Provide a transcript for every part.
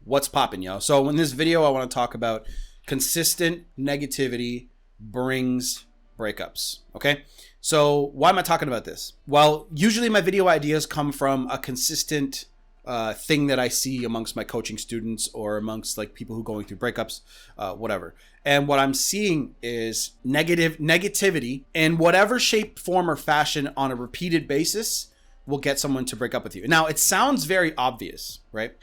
What's poppin', yo? So in this video, I want to talk about consistent negativity brings breakups, okay? So why am I talking about this? Well, usually my video ideas come from a consistent thing that I see amongst my coaching students or amongst like people who are going through breakups, whatever. And what I'm seeing is negativity in whatever shape, form, or fashion on a repeated basis will get someone to break up with you. Now, it sounds very obvious, right?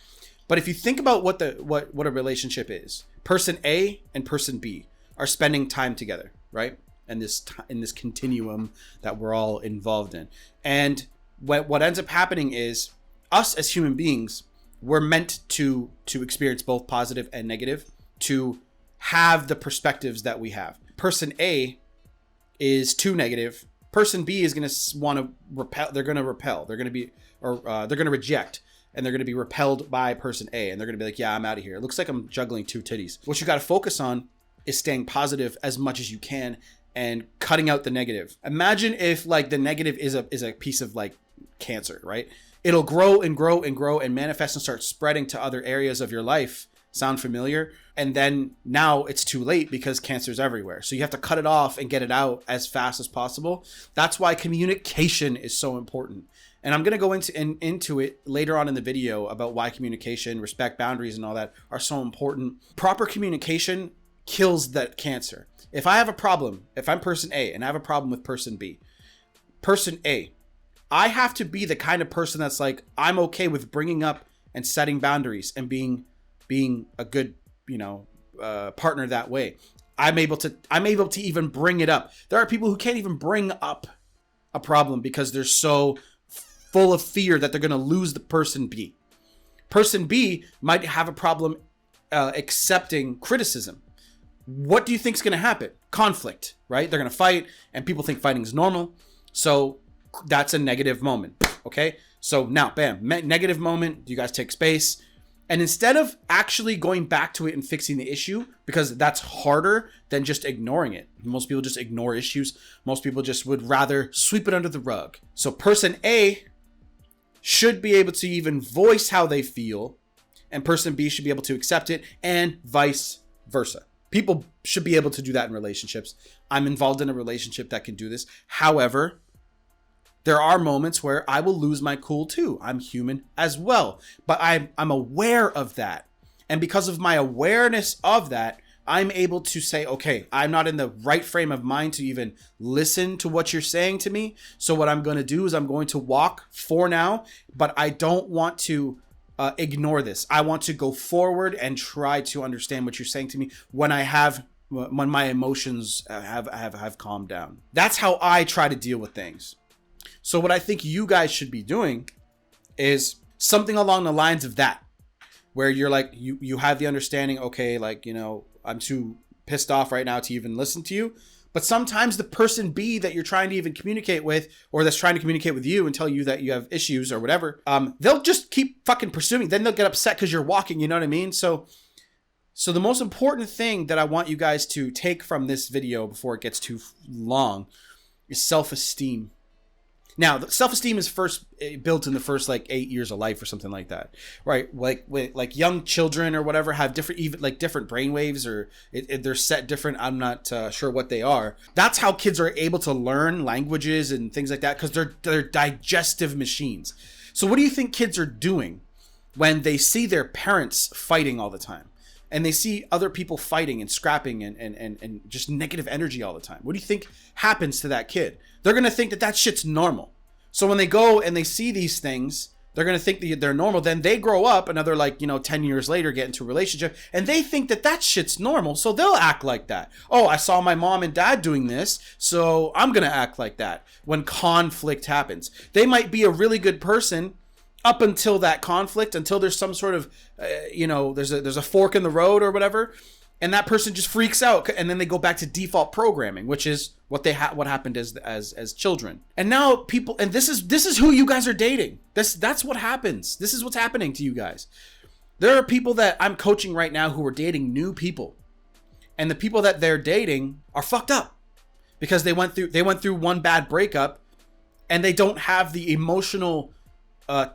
But if you think about what a relationship is, person A and person B are spending time together, right? And in this continuum that we're all involved in. And what ends up happening is us as human beings, we're meant to experience both positive and negative, to have the perspectives that we have. Person A is too negative. Person B is going to want to repel. They're going to repel. They're going to reject. And they're going to be repelled by person A. And they're going to be like, yeah, I'm out of here. It looks like I'm juggling two titties. What you got to focus on is staying positive as much as you can and cutting out the negative. Imagine if like the negative is a piece of like cancer, right? It'll grow and grow and grow and manifest and start spreading to other areas of your life. Sound familiar? And then now it's too late because cancer's everywhere. So you have to cut it off and get it out as fast as possible. That's why communication is so important. And I'm going to go into it later on in the video about why communication, respect, boundaries, and all that are so important. Proper communication kills that cancer. If I have a problem, if I'm person A and I have a problem with person B, person A, I have to be the kind of person that's like, I'm okay with bringing up and setting boundaries and being a good, partner that way. I'm able to even bring it up. There are people who can't even bring up a problem because they're so full of fear that they're going to lose the person B. Person B might have a problem accepting criticism. What do you think is going to happen? Conflict, right? They're going to fight, and people think fighting is normal. So that's a negative moment, okay? So now, bam, negative moment. You guys take space. And instead of actually going back to it and fixing the issue, because that's harder than just ignoring it. Most people just ignore issues. Most people just would rather sweep it under the rug. So person A should be able to even voice how they feel, and person B should be able to accept it, and vice versa. People should be able to do that in relationships. I'm involved in a relationship that can do this. However, there are moments where I will lose my cool too. I'm human as well, but I'm aware of that. And because of my awareness of that, I'm able to say, okay, I'm not in the right frame of mind to even listen to what you're saying to me. So what I'm going to do is I'm going to walk for now, but I don't want to ignore this. I want to go forward and try to understand what you're saying to me when my emotions have calmed down. That's how I try to deal with things. So what I think you guys should be doing is something along the lines of that, where you're like, you have the understanding, okay, like, I'm too pissed off right now to even listen to you. But sometimes the person B that you're trying to even communicate with, or that's trying to communicate with you and tell you that you have issues or whatever, they'll just keep fucking pursuing. Then they'll get upset because you're walking, you know what I mean? So the most important thing that I want you guys to take from this video before it gets too long is self-esteem. Now, self-esteem is first built in the first like 8 years of life or something like that, right? Like young children or whatever have different brain waves, or they're set different. I'm not sure what they are. That's how kids are able to learn languages and things like that, because they're digestive machines. So what do you think kids are doing when they see their parents fighting all the time? And they see other people fighting and scrapping and just negative energy all the time? What do you think happens to that kid? They're going to think that shit's normal. So when they go and they see these things, they're going to think that they're normal. Then they grow up, another 10 years later, get into a relationship, and they think that shit's normal. So they'll act like that. Oh, I saw my mom and dad doing this, so I'm going to act like that. When conflict happens, they might be a really good person up until that conflict, until there's some sort of, there's a fork in the road or whatever, and that person just freaks out, and then they go back to default programming, which is what happened as children. And now people, and this is who you guys are dating. That's what happens. This is what's happening to you guys. There are people that I'm coaching right now who are dating new people, and the people that they're dating are fucked up because they went through one bad breakup, and they don't have the emotional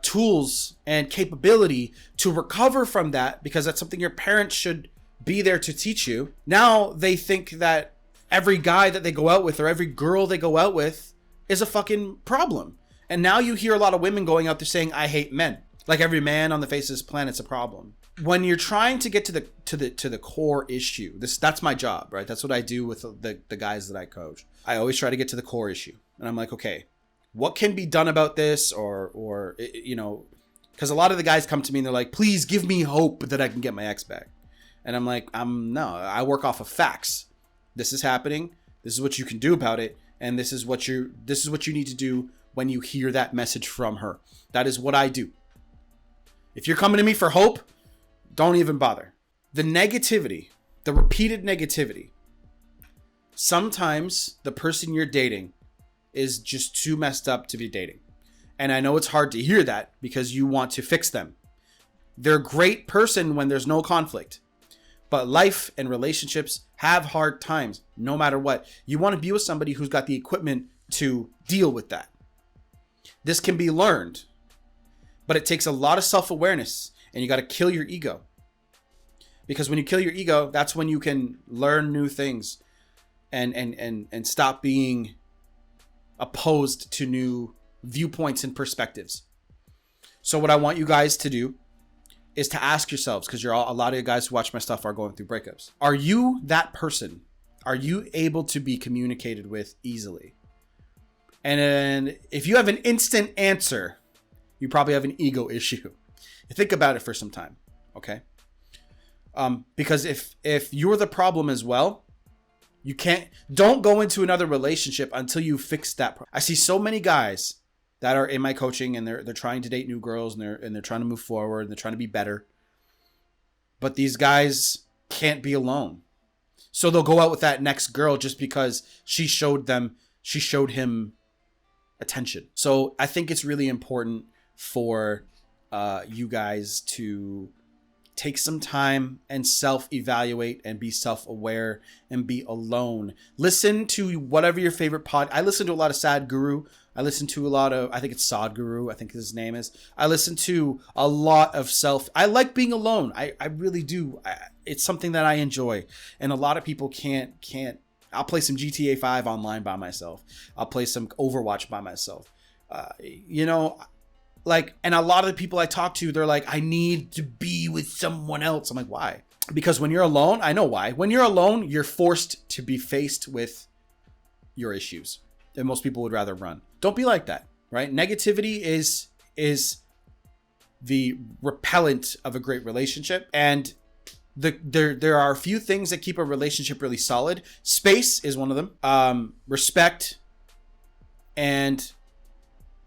tools and capability to recover from that, because that's something your parents should be there to teach you. Now they think that every guy that they go out with or every girl they go out with is a fucking problem. And now you hear a lot of women going out there saying, I hate men. Like every man on the face of this planet's a problem. When you're trying to get to the core issue, that's my job, right? That's what I do with the guys that I coach. I always try to get to the core issue. And I'm like, okay, what can be done about this? Or you know, because a lot of the guys come to me and they're like, please give me hope that I can get my ex back. And I'm like, no, I work off of facts. This is happening. This is what you can do about it. And this is what you need to do when you hear that message from her. That is what I do. If you're coming to me for hope, don't even bother. The negativity, the repeated negativity. Sometimes the person you're dating is just too messed up to be dating. And I know it's hard to hear that because you want to fix them. They're a great person when there's no conflict. But life and relationships have hard times, no matter what. You want to be with somebody who's got the equipment to deal with that. This can be learned, but it takes a lot of self-awareness, and you got to kill your ego. Because when you kill your ego, that's when you can learn new things and stop being opposed to new viewpoints and perspectives. So what I want you guys to do is to ask yourselves, because a lot of you guys who watch my stuff are going through breakups. Are you that person? Are you able to be communicated with easily? And if you have an instant answer, you probably have an ego issue. Think about it for some time, okay? Because if you're the problem as well, don't go into another relationship until you fix that problem. I see so many guys that are in my coaching and they're trying to date new girls and they're trying to move forward and they're trying to be better. But these guys can't be alone. So they'll go out with that next girl just because she showed him attention. So I think it's really important for you guys to take some time and self-evaluate and be self-aware and be alone. Listen to whatever your favorite I listen to a lot of Sad Guru. I listen to a lot of, I think it's Sad Guru, I think his name is. I listen to a lot of I like being alone. I really do. It's something that I enjoy. And a lot of people can't. I'll play some GTA 5 online by myself. I'll play some Overwatch by myself. And a lot of the people I talk to, they're like, I need to be with someone else. I'm like, why? Because when you're alone, I know why. When you're alone, you're forced to be faced with your issues. And most people would rather run. Don't be like that, right? Negativity is the repellent of a great relationship. And there are a few things that keep a relationship really solid. Space is one of them. Respect and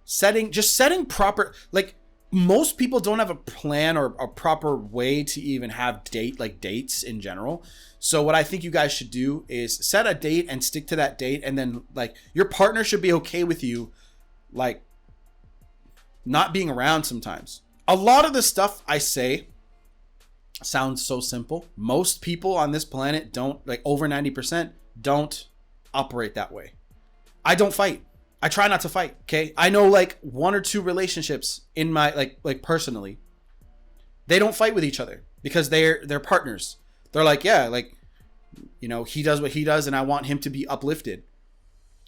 setting proper, like most people don't have a plan or a proper way to even have dates in general. So what I think you guys should do is set a date and stick to that date. And then like your partner should be okay with you, like not being around sometimes. A lot of the stuff I say sounds so simple. Most people on this planet don't, like over 90% don't operate that way. I don't fight. I try not to fight. Okay. I know like one or two relationships in my like personally, they don't fight with each other because they're partners. They're like, yeah, like, you know, he does what he does and I want him to be uplifted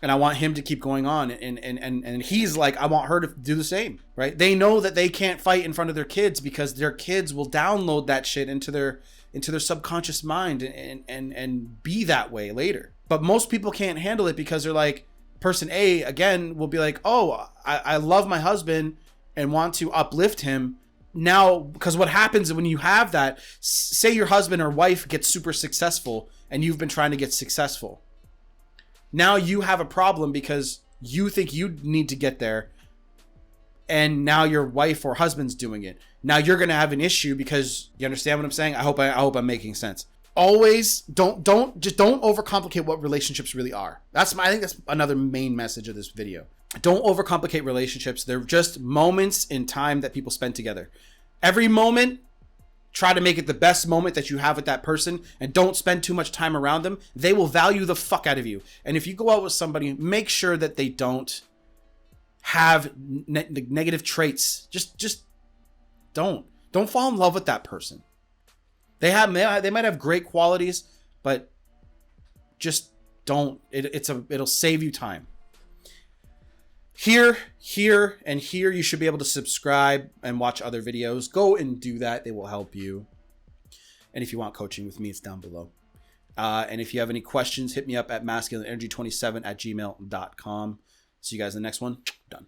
and I want him to keep going on. And he's like, I want her to do the same, right? They know that they can't fight in front of their kids because their kids will download that shit into their subconscious mind and be that way later. But most people can't handle it because they're like, person A again will be like, oh, I love my husband and want to uplift him. Now, because what happens when you have that, say your husband or wife gets super successful and you've been trying to get successful. Now you have a problem because you think you need to get there. And now your wife or husband's doing it. Now you're going to have an issue because you understand what I'm saying? I hope I'm making sense. Always don't overcomplicate what relationships really are. I think that's another main message of this video. Don't overcomplicate relationships. They're just moments in time that people spend together. Every moment, try to make it the best moment that you have with that person and don't spend too much time around them. They will value the fuck out of you. And if you go out with somebody, make sure that they don't have negative traits. Just don't fall in love with that person. They might have great qualities, but just don't. It'll save you time. Here, and here, you should be able to subscribe and watch other videos. Go and do that. They will help you. And if you want coaching with me, it's down below. And if you have any questions, hit me up at masculineenergy27@gmail.com. See you guys in the next one. Done.